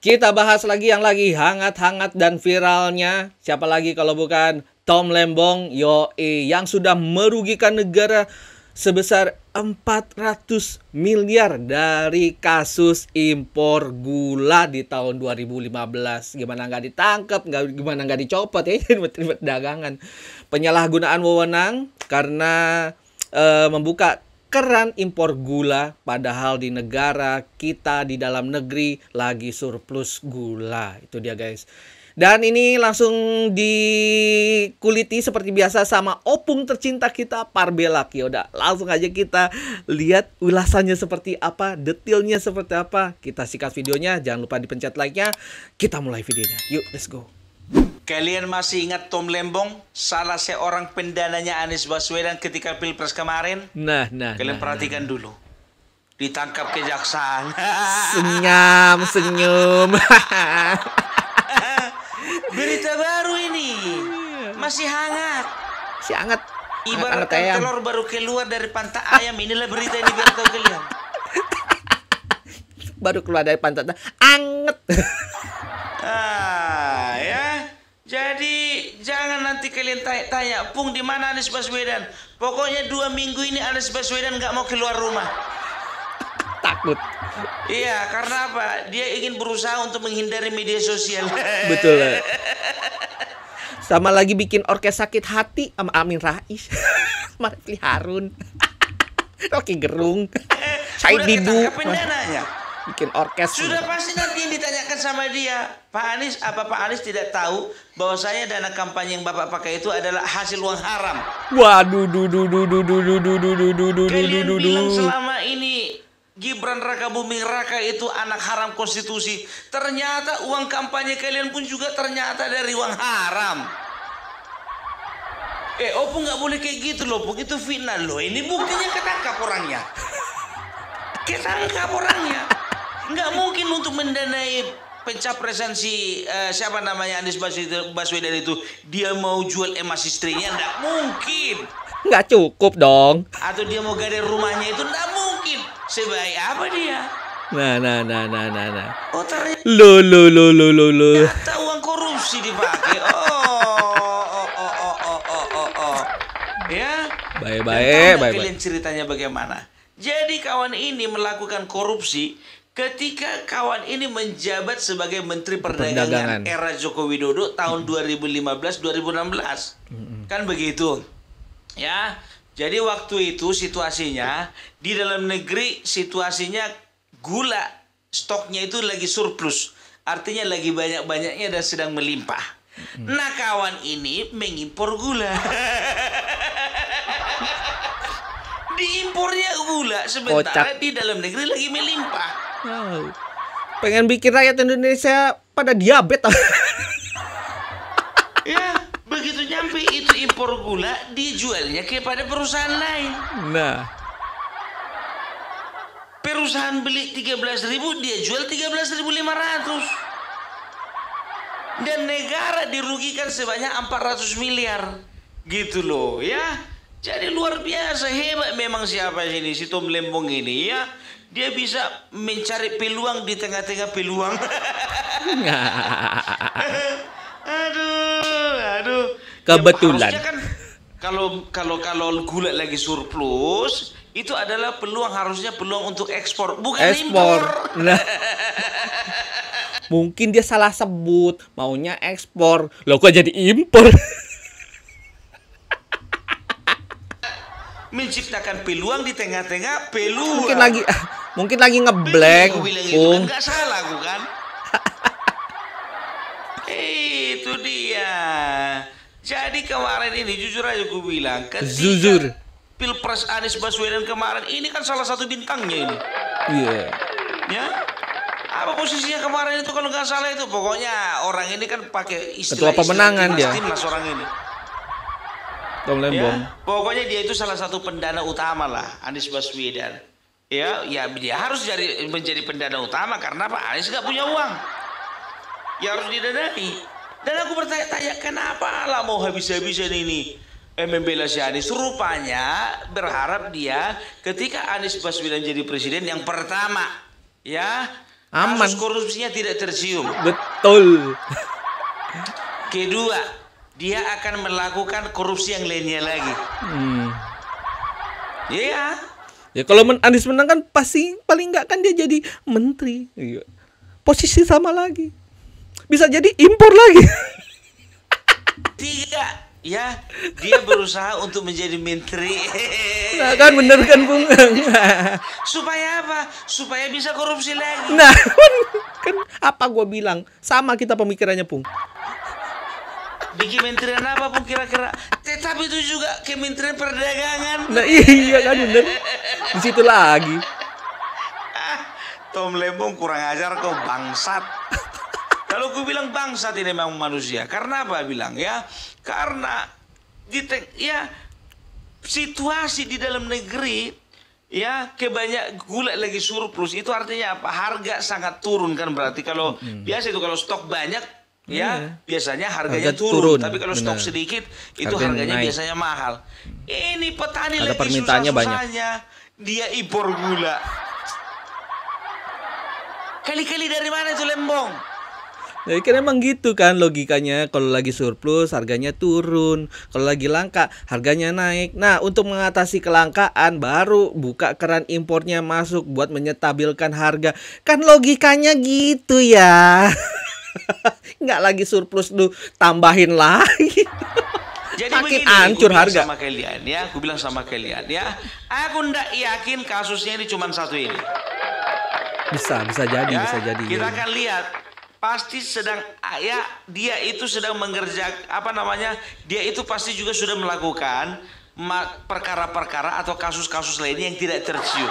Kita bahas lagi yang lagi hangat-hangat dan viralnya. Siapa lagi kalau bukan Tom Lembong, yang sudah merugikan negara sebesar 400 miliar dari kasus impor gula di tahun 2015. Gimana nggak ditangkap, gimana nggak dicopot ya Menteri Perdagangan. Penyalahgunaan wewenang karena membuka keran impor gula, padahal di negara kita di dalam negeri lagi surplus gula. Itu dia guys. Dan ini langsung dikuliti seperti biasa sama opung tercinta kita, Parbelak. Ya udah, langsung aja kita lihat ulasannya seperti apa, detailnya seperti apa. Kita sikat videonya, jangan lupa dipencet like-nya. Kita mulai videonya. Yuk, let's go. Kalian masih ingat Tom Lembong? Salah seorang pendananya Anies Baswedan ketika Pilpres kemarin? Kalian perhatikan dulu. Ditangkap kejaksaan. Senyum. Berita baru ini. Masih hangat. Ibarat telur baru keluar dari pantat ayam. Inilah berita ini biar tahu kalian. Baru keluar dari pantat. Anget. Ya. Jadi jangan nanti kalian tanya, Pung di mana Anies Baswedan? Pokoknya 2 minggu ini Anies Baswedan nggak mau keluar rumah. Takut. Iya, karena apa? Dia ingin berusaha untuk menghindari media sosial. Betul. Sama lagi bikin orkes sakit hati sama Amin Rais. Marifli Harun. Rocky Gerung. Said Didu. Bikin orkes. Sudah pasti nanti yang ditanyakan sama dia, Pak Anies, apa Pak Anies tidak tahu bahwa saya dana kampanye yang Bapak pakai itu adalah hasil uang haram? Waduh, Kalian bilang selama ini Gibran Raka Buming Raka itu anak haram konstitusi. Ternyata uang kampanye kalian pun juga ternyata dari uang haram. Opung nggak boleh kayak gitu loh, Pung. Itu fitnah loh. Ini buktinya ketangkap orangnya. Nggak mungkin untuk mendanai pencapresan siapa namanya Anies Baswedan itu dia mau jual emas istrinya, nggak mungkin. Nggak cukup dong. Atau dia mau gade rumahnya itu nggak mungkin. Sebaik apa dia? Nah. Oh ternyata. Lo. Ternyata uang korupsi dipakai. Ya. Baik. Kalian ceritanya bagaimana? Jadi kawan ini melakukan korupsi ketika kawan ini menjabat sebagai Menteri Perdagangan era Joko Widodo tahun 2015-2016. Kan begitu. Ya. Jadi waktu itu situasinya di dalam negeri situasinya gula stoknya itu lagi surplus. Artinya lagi banyak-banyaknya dan sedang melimpah. Nah kawan ini mengimpor gula. Diimpornya gula sementara di dalam negeri lagi melimpah. Pengen bikin rakyat Indonesia pada diabetes. Ya, begitu nyampe itu impor gula dijualnya kepada perusahaan lain. Nah. Perusahaan beli 13.000 dia jual 13.500. Dan negara dirugikan sebanyak 400 miliar. Gitu loh ya. Jadi luar biasa, hebat memang siapa sini, si Tom Lembong ini ya. Dia bisa mencari peluang di tengah-tengah peluang. Aduh. Kebetulan. Ya, kan kalau gula lagi surplus, itu adalah harusnya peluang untuk ekspor, bukan impor. Nah. Mungkin dia salah sebut, maunya ekspor. Loh kok jadi impor? Menciptakan peluang di tengah-tengah peluang. Mungkin lagi ngeblank. Nggak salah aku kan? Itu dia. Jadi kemarin ini jujur aja gue bilang, ketika Pilpres Anies Baswedan kemarin ini kan salah satu bintangnya ini. Iya. Ya. Apa posisinya kemarin itu kalau nggak salah itu? Pokoknya orang ini kan pakai istilah pemenangan dia. Timnas orang ini. Tom Lembong. Ya, pokoknya dia itu salah satu pendana utama lah, Anies Baswedan. Ya dia harus menjadi pendana utama karena Pak Anies nggak punya uang. Ya harus didanai. Dan aku bertanya-tanya kenapa lah mau habis-habisan ini membela si Anies. Rupanya berharap dia ketika Anies Baswedan jadi presiden yang pertama, ya Aman. Kasus korupsinya tidak tercium. Betul. Kedua, dia akan melakukan korupsi yang lainnya lagi. Iya. Ya kalau Anies menang kan pasti paling nggak kan dia jadi menteri. Iya. Posisi sama lagi. Bisa jadi impor lagi. Tiga, ya, dia berusaha untuk menjadi menteri. Nah kan bener kan Bung? Supaya apa? Supaya bisa korupsi lagi. Nah kan apa gua bilang? Sama kita pemikirannya Pung. Di kementerian apa pun kira-kira, tetapi itu juga kementerian perdagangan. Nah iya kan bener. Di situ lagi. Tom Lembong kurang ajar kau, bangsat. Kalau gue bilang bangsat ini memang manusia. Karena apa bilang ya? Karena situasi di dalam negeri ya gula lagi surplus, itu artinya apa? Harga sangat turun kan, berarti kalau biasa itu kalau stok banyak ya biasanya harganya turun. Tapi kalau stok sedikit itu harganya biasanya mahal. Ini petani ada lagi permintaannya susah-susahnya dia impor gula. Kali-kali dari mana itu Lembong? Ya kan emang gitu kan logikanya, kalau lagi surplus harganya turun, kalau lagi langka harganya naik. Nah untuk mengatasi kelangkaan baru buka keran impornya masuk buat menyetabilkan harga. Kan logikanya gitu ya. Nggak lagi surplus lu tambahin lagi. Jadi makin begini, hancur harga. Aku bilang sama kalian ya, aku ndak yakin kasusnya ini cuma satu ini. Bisa jadi, ya, bisa jadi. Kita akan lihat, pasti sedang dia itu sedang mengerjakan dia itu pasti juga sudah melakukan perkara-perkara atau kasus-kasus lainnya yang tidak tercium.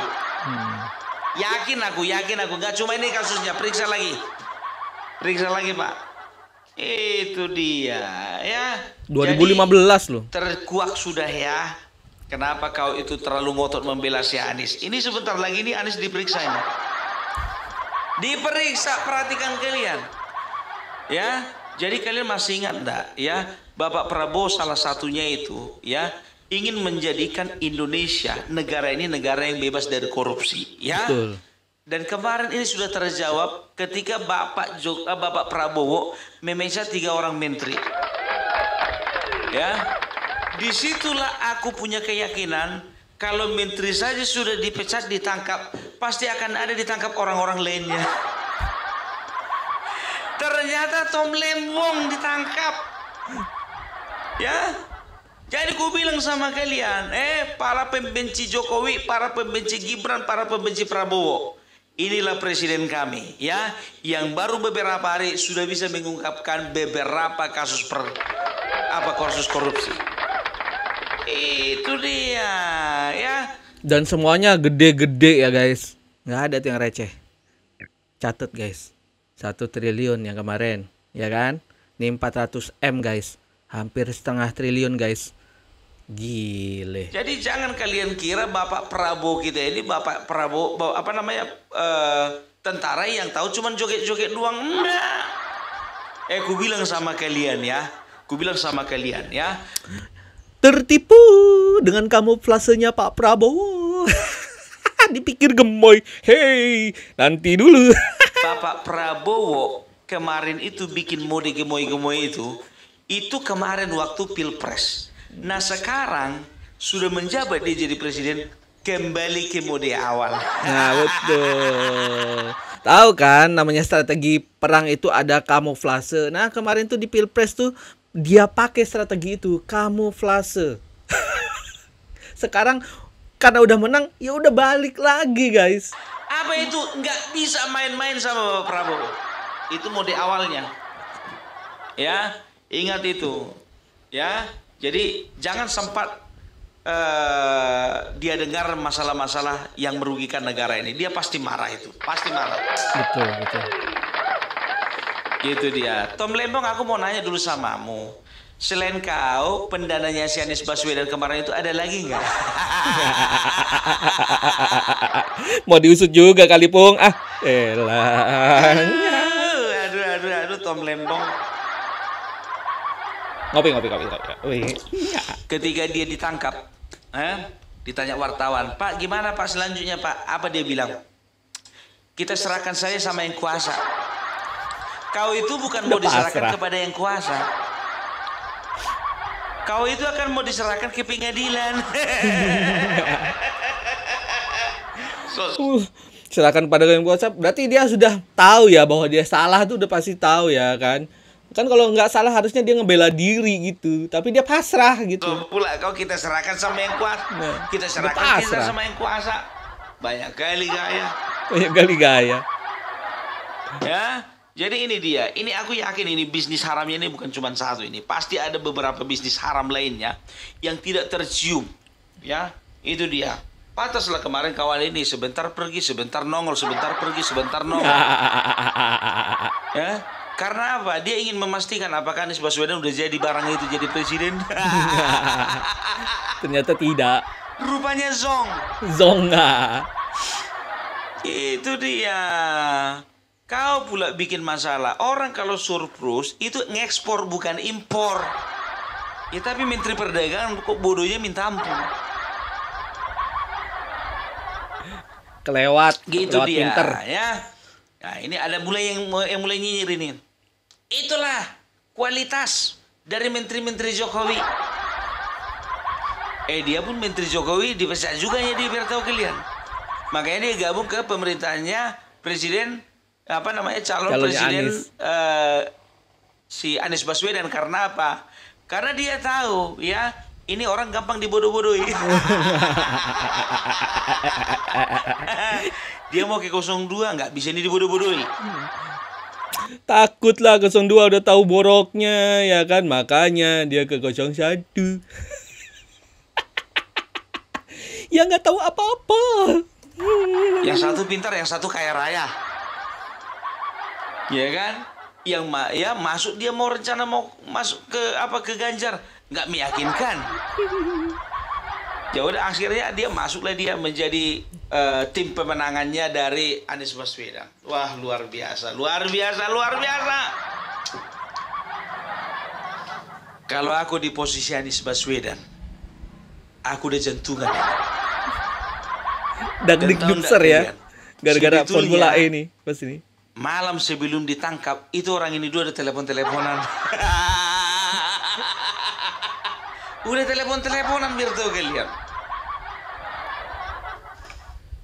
Yakin aku nggak cuma ini kasusnya, periksa lagi Pak. Itu dia ya. 2015 loh. Terkuak sudah ya. Kenapa kau itu terlalu ngotot membela si Anies? Ini sebentar lagi nih Anies diperiksa ini. Diperiksa, perhatikan kalian. Ya, jadi kalian masih ingat enggak ya, Bapak Prabowo salah satunya itu ya ingin menjadikan Indonesia negara ini negara yang bebas dari korupsi, ya. Betul. Dan kemarin ini sudah terjawab ketika Bapak Prabowo memecat 3 orang menteri. Ya. Disitulah aku punya keyakinan kalau menteri saja sudah dipecat, ditangkap, pasti akan ada ditangkap orang-orang lainnya. Ternyata Tom Lembong ditangkap. Ya. Jadi ku bilang sama kalian, para pembenci Jokowi, para pembenci Gibran, para pembenci Prabowo, inilah presiden kami, ya, yang baru beberapa hari sudah bisa mengungkapkan beberapa kasus kasus korupsi. Itu dia, ya. Dan semuanya gede-gede ya guys, nggak ada tuh yang receh. Catat guys, 1 triliun yang kemarin, ya kan? Ini 400 M guys, hampir setengah triliun guys. Gile. Jadi jangan kalian kira Bapak Prabowo kita ini Bapak Prabowo tentara yang tahu cuman joget-joget doang. Enggak. Ku bilang sama kalian ya. Tertipu dengan kamuflasenya Pak Prabowo. Dipikir gemoy. Hei, nanti dulu. Bapak Prabowo kemarin itu bikin mode gemoy-gemoy itu kemarin waktu Pilpres. Nah sekarang sudah menjabat dia jadi presiden, kembali ke mode awal. Nah betul. Tahu kan namanya strategi perang itu ada kamuflase. Nah kemarin tuh di Pilpres tuh dia pakai strategi itu, kamuflase. Sekarang karena udah menang ya udah balik lagi guys. Apa itu, nggak bisa main-main sama Bapak Prabowo. Itu mode awalnya. Ya, ingat itu. Ya. Jadi jangan sempat dia dengar masalah-masalah yang merugikan negara ini. Dia pasti marah itu. Pasti marah. Betul. Gitu dia. Tom Lembong, aku mau nanya dulu samamu. Selain kau, pendananya si Anies Baswedan kemarin itu ada lagi nggak? Mau diusut juga kali Pung. Elah. Aduh, Tom Lembong. Ngopi. Ketika dia ditangkap, ditanya wartawan, Pak gimana Pak selanjutnya Pak? Apa dia bilang? kita serahkan saja sama yang kuasa. Kau itu bukan Udah mau diserahkan pasrah. kepada yang kuasa. Kau itu akan mau diserahkan ke pengadilan. Serahkan pada yang kuasa, berarti dia sudah tahu ya bahwa dia salah tuh udah pasti tahu ya kan. Kan kalau nggak salah harusnya dia ngebela diri gitu, tapi dia pasrah gitu. Pula kau kita serahkan sama yang kuasa. Nah, Kita udah serahkan kita pasrah. sama yang kuasa. Banyak kali gaya. Banyak kali gaya. Ya, jadi ini dia. Ini aku yakin ini bisnis haramnya ini bukan cuma satu ini. Pasti ada beberapa bisnis haram lainnya yang tidak tercium. Ya, itu dia. Pantaslah kemarin kawan ini sebentar pergi, sebentar nongol, sebentar pergi, sebentar nongol. Ya, karena apa? Dia ingin memastikan apakah Anies Baswedan udah jadi barang itu jadi presiden. Ternyata tidak. Rupanya zong. Zonga. Itu dia. Kau pula bikin masalah. Orang kalau surplus itu ngekspor bukan impor. Ya tapi Menteri Perdagangan kok bodohnya minta ampun. Kelewat. Gitu Kelewat dia pinter. ya. Nah ini ada mulai yang mulai nyinyir ini. Itulah kualitas dari menteri-menteri Jokowi. Dia pun menteri Jokowi dipecat juga ya dia biar tahu kalian. Makanya dia gabung ke pemerintahannya presiden calon Calonnya presiden Anies. si Anies Baswedan. Karena apa? Karena dia tahu ya ini orang gampang dibodoh-bodohi. Dia mau ke 02 nggak bisa ini dibodoh-bodohi. Takutlah 02 udah tahu boroknya ya kan, makanya dia ke 01. Ya nggak tahu apa-apa. Yang satu pintar, yang satu kaya raya. Ya kan? Yang masuk dia mau rencana mau masuk ke Ganjar, nggak meyakinkan. Ya udah akhirnya dia masuklah dia menjadi tim pemenangannya dari Anies Baswedan. Wah, luar biasa, luar biasa, luar biasa. Kalau aku di posisi Anies Baswedan, aku udah jantungan. Dak-dik Dan tahu dukser nggak ya. kalian? Gara-gara Sebetulnya- Formula E nih pas ini. Malam sebelum ditangkap, itu orang ini dua ada telepon-teleponan. Udah telepon-teleponan biar tahu kalian.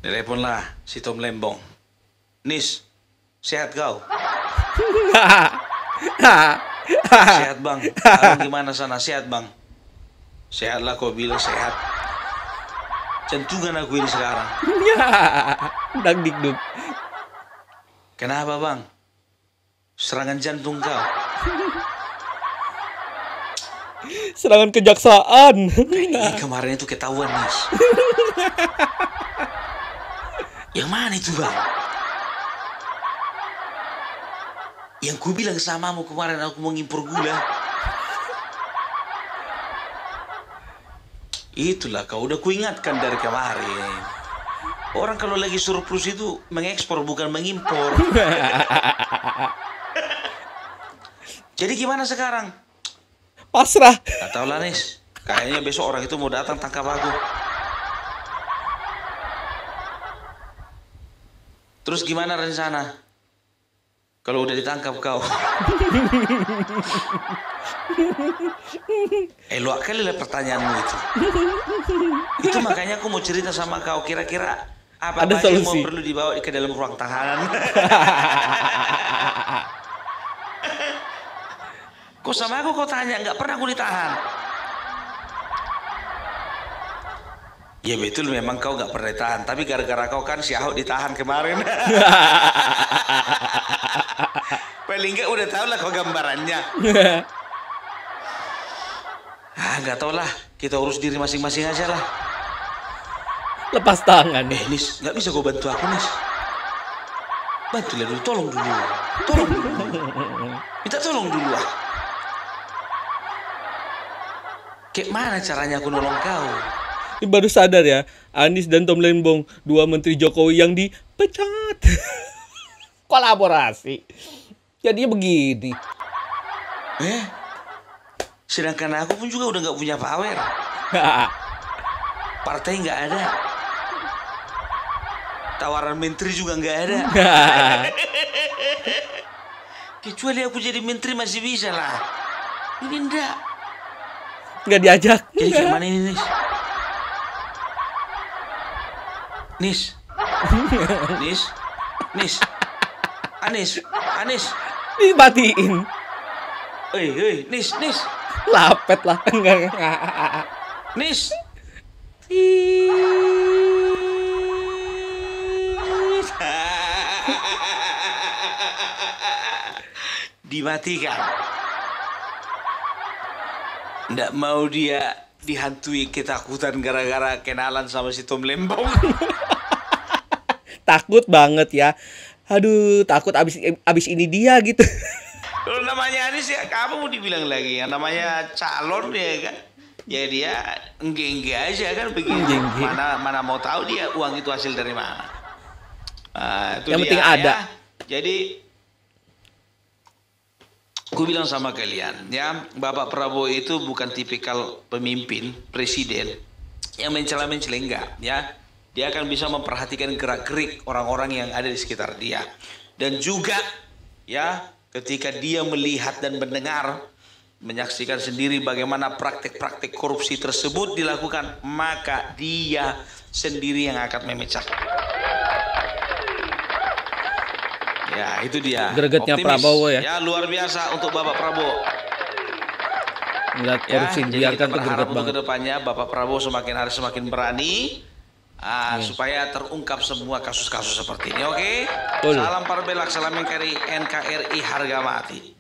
Teleponlah si Tom Lembong. Nis, sehat kau? Sehat bang. Abang gimana sana? Sehat bang. Sehatlah kau bilang sehat. Jantungan aku ini sekarang. Dak-dik duk. Kenapa bang? Serangan jantung kau. Serangan kejaksaan. Ini kemarin itu ketahuan Nis. Yang mana itu bang? Yang ku bilang samamu kemarin aku mau ngimpor gula. Itulah kau udah kuingatkan dari kemarin. Orang kalau lagi surplus itu mengekspor bukan mengimpor. Jadi gimana sekarang? Pasrah. Gak tahu lah Nis. Kayaknya besok orang itu mau datang tangkap aku. Terus gimana rencana? Kalau udah ditangkap kau. Luak kali lah pertanyaanmu itu. Itu makanya aku mau cerita sama kau. Kira-kira apa Ada yang mau solusi. perlu dibawa ke dalam ruang tahanan? Kok sama aku kau tanya? Nggak pernah aku ditahan. Ya betul memang kau nggak pernah ditahan. Tapi gara-gara kau kan si Ahok ditahan kemarin. Paling nggak udah tahu lah kau gambarannya. Nggak tahu lah. Kita urus diri masing-masing aja lah. Lepas tangan. Nis, nggak bisa kau bantu aku Nis. Bantulah dulu, tolong dulu. Tolong dulu. Minta tolong dulu ah. Kayak mana caranya aku nolong kau? Ini baru sadar ya, Anies dan Tom Lembong, dua menteri Jokowi yang dipecat. Kolaborasi. Jadinya begini. Sedangkan aku pun juga udah nggak punya power. Partai nggak ada. tawaran menteri juga nggak ada. Kecuali aku jadi menteri masih bisa lah. Ini enggak. Nggak diajak. Jadi kayak mana ini, Nis? Nis. Nis. Nis. Anis. Anis. Dimatiin. Hei, Nis, Nis. Lapet lah. Enggak. Nis. Dimatikan. Nggak mau dia dihantui ketakutan gara-gara kenalan sama si Tom Lembong. Takut banget ya. Aduh, takut abis ini dia gitu. Kalau namanya Anies ya kamu mau dibilang lagi. Yang namanya calon ya kan. Ya dia enggak aja kan begini. Mana mau tahu dia uang itu hasil dari mana. Itu yang dia, penting ada. Ya. Jadi aku bilang sama kalian ya, Bapak Prabowo itu bukan tipikal pemimpin presiden yang mencela-mencela, enggak ya. Dia akan bisa memperhatikan gerak-gerik orang-orang yang ada di sekitar dia. Dan juga ya, ketika dia melihat dan mendengar, menyaksikan sendiri bagaimana praktek-praktek korupsi tersebut dilakukan, maka dia sendiri yang akan memecah. Ya, itu dia. Gregetnya Optimis. Prabowo ya. Ya, luar biasa untuk Bapak Prabowo. Ngeliat korupsi Ya, jadi dibiarkan kita tuh berharap greget untuk banget. kedepannya Bapak Prabowo semakin hari semakin berani. Supaya terungkap semua kasus-kasus seperti ini, oke? Salam Parbelak, salam NKRI harga mati.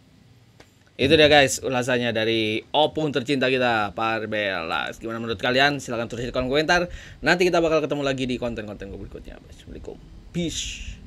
Itu dia guys, ulasannya dari opung tercinta kita, Parbelas. Gimana menurut kalian? Silahkan tulis di kolom komentar. Nanti kita bakal ketemu lagi di konten-konten berikutnya. Assalamualaikum. Peace.